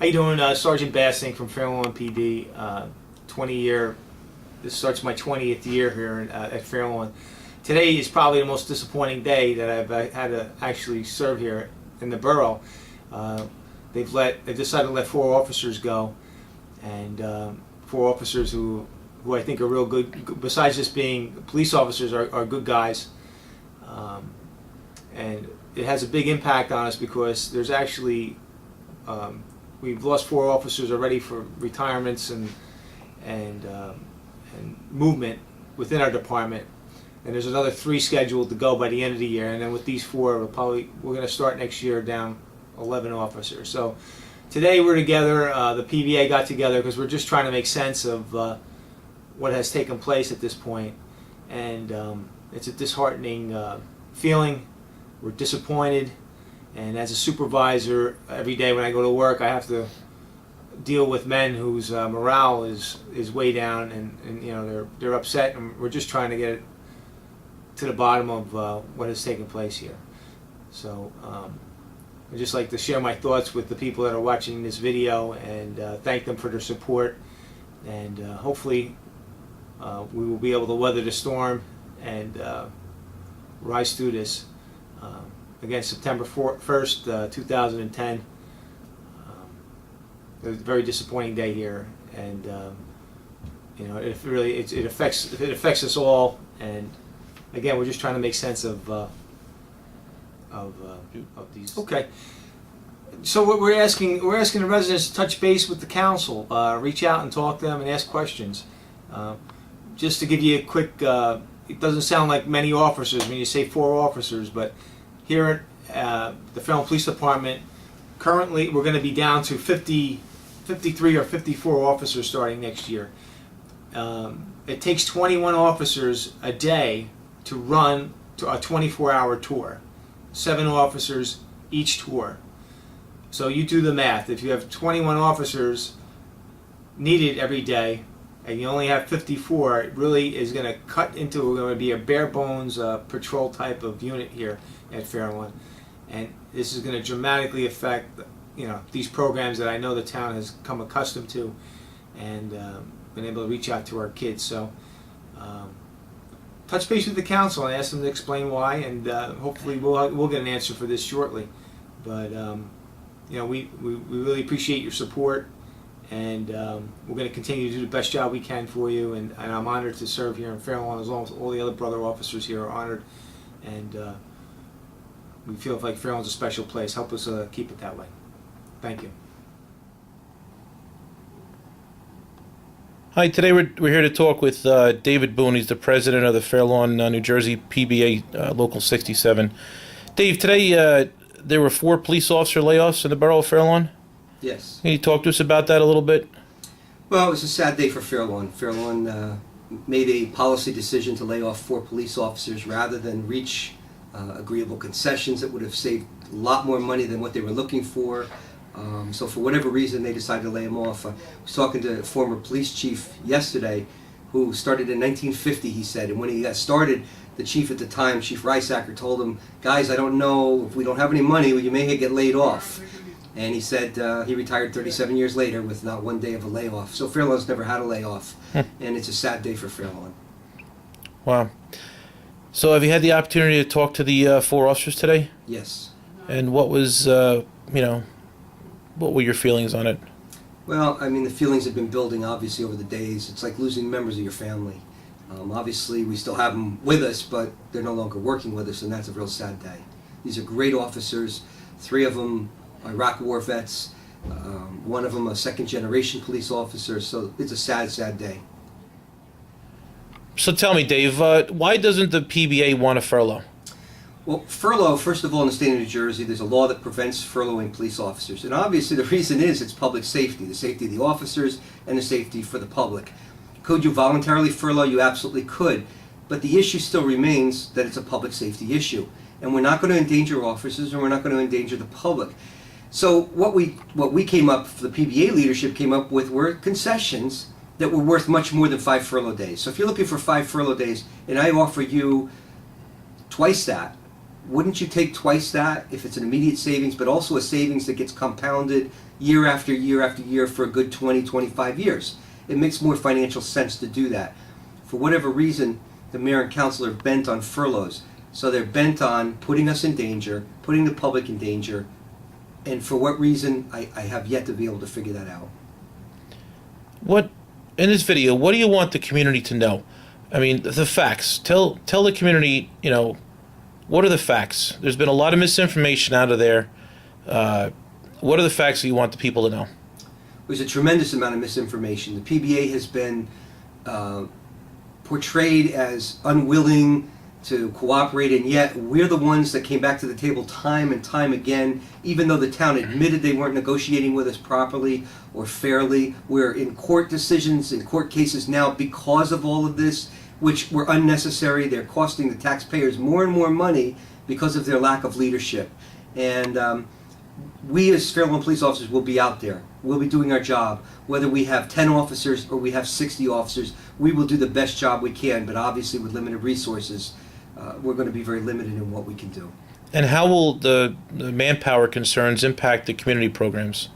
How you doing? Sergeant Bassing from Fair Lawn PBA. 20-year. This starts my 20th year here at Fair Lawn. Today is probably the most disappointing day that I've had to actually serve here in the borough. They've decided to let 4 officers go, and 4 officers who I think are real good. Besides just being police officers, are good guys, and it has a big impact on us because there's actually we've lost 4 officers already for retirements and movement within our department, and there's another 3 scheduled to go by the end of the year. And then with these 4, we're going to start next year down 11 officers. So today we're together. The PBA got together because we're just trying to make sense of what has taken place at this point, and it's a disheartening feeling. We're disappointed. And as a supervisor, every day when I go to work, I have to deal with men whose morale is way down, and you know they're upset, and we're just trying to get to the bottom of what has taken place here. So I'd just like to share my thoughts with the people that are watching this video, and thank them for their support, and hopefully we will be able to weather the storm and rise through this. Again, September 1st, 2010. It was a very disappointing day here, and you know, it affects us all. And again, we're just trying to make sense of these. Okay. So what we're asking the residents to touch base with the council, reach out and talk to them and ask questions. Just to give you a quick, it doesn't sound like many officers when you say 4 officers, but here at the Fair Lawn Police Department, currently we're going to be down to 53 or 54 officers starting next year. It takes 21 officers a day to run a 24-hour tour. 7 officers each tour. So you do the math. If you have 21 officers needed every day, and you only have 54, it really is going to cut into, we're going to be a bare bones patrol type of unit here at Fair Lawn, and this is going to dramatically affect, you know, these programs that I know the town has come accustomed to, and been able to reach out to our kids. So touch base with the council and ask them to explain why, and hopefully we'll get an answer for this shortly. But you know, we really appreciate your support. And we're going to continue to do the best job we can for you, and I'm honored to serve here in Fair Lawn, as long as all the other brother officers here are honored, and we feel like Fair Lawn's a special place. Help us keep it that way. Thank you. Hi, today we're here to talk with David Boone. He's the president of the Fair Lawn, New Jersey PBA, Local 67. Dave, today there were 4 police officer layoffs in the borough of Fair Lawn. Yes. Can you talk to us about that a little bit? Well, it was a sad day for Fair Lawn. Fair Lawn made a policy decision to lay off 4 police officers rather than reach agreeable concessions that would have saved a lot more money than what they were looking for. So for whatever reason, they decided to lay them off. I was talking to a former police chief yesterday who started in 1950, he said, and when he got started, the chief at the time, Chief Reisacker, told him, guys, I don't know, if we don't have any money, well, you may get laid off. And he said he retired 37 years later with not one day of a layoff. So Fair Lawn's never had a layoff, and it's a sad day for Fair Lawn. Wow. So have you had the opportunity to talk to the 4 officers today? Yes. And what was, you know, what were your feelings on it? Well, I mean, the feelings have been building, obviously, over the days. It's like losing members of your family. Obviously, we still have them with us, but they're no longer working with us, and that's a real sad day. These are great officers. 3 of them Iraq war vets, one of them a second-generation police officer, so it's a sad, sad day. So tell me, Dave, why doesn't the PBA want a furlough? Well, furlough, first of all, in the state of New Jersey, there's a law that prevents furloughing police officers, and obviously the reason is it's public safety, the safety of the officers and the safety for the public. Could you voluntarily furlough? You absolutely could, but the issue still remains that it's a public safety issue, and we're not going to endanger officers, and we're not going to endanger the public. So what we came up, the PBA leadership came up with, were concessions that were worth much more than 5 furlough days. So if you're looking for 5 furlough days, and I offer you twice that, wouldn't you take twice that if it's an immediate savings, but also a savings that gets compounded year after year after year for a good 20, 25 years? It makes more financial sense to do that. For whatever reason, the mayor and council are bent on furloughs. So they're bent on putting us in danger, putting the public in danger, and for what reason, I have yet to be able to figure that out. What in this video? What do you want the community to know? I mean, the facts. Tell the community. What are the facts? There's been a lot of misinformation out of there. What are the facts that you want the people to know? There's a tremendous amount of misinformation. The PBA has been portrayed as unwilling to cooperate, and yet we're the ones that came back to the table time and time again, even though the town admitted they weren't negotiating with us properly or fairly. We're in court decisions, in court cases now because of all of this, which were unnecessary. They're costing the taxpayers more and more money because of their lack of leadership. And we as Fair Lawn police officers will be out there. We'll be doing our job. Whether we have 10 officers or we have 60 officers, we will do the best job we can, but obviously with limited resources, we're going to be very limited in what we can do. And how will the manpower concerns impact the community programs?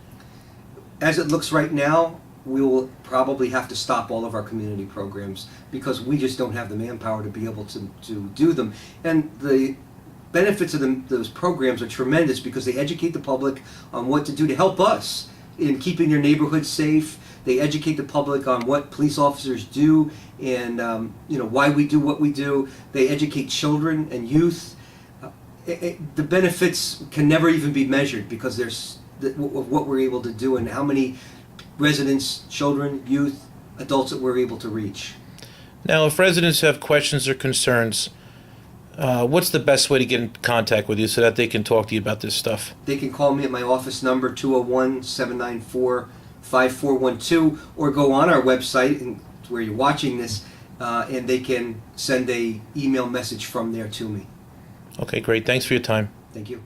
As it looks right now, we will probably have to stop all of our community programs because we just don't have the manpower to be able to do them. And the benefits of those programs are tremendous because they educate the public on what to do to help us in keeping their neighborhoods safe. They educate the public on what police officers do and why we do what we do. They educate children and youth. The benefits can never even be measured because there's what we're able to do and how many residents, children, youth, adults that we're able to reach. Now, if residents have questions or concerns, what's the best way to get in contact with you so that they can talk to you about this stuff? They can call me at my office number, 201-794-5412, or go on our website and where you're watching this, and they can send a email message from there to me. Okay, great. Thanks for your time. Thank you.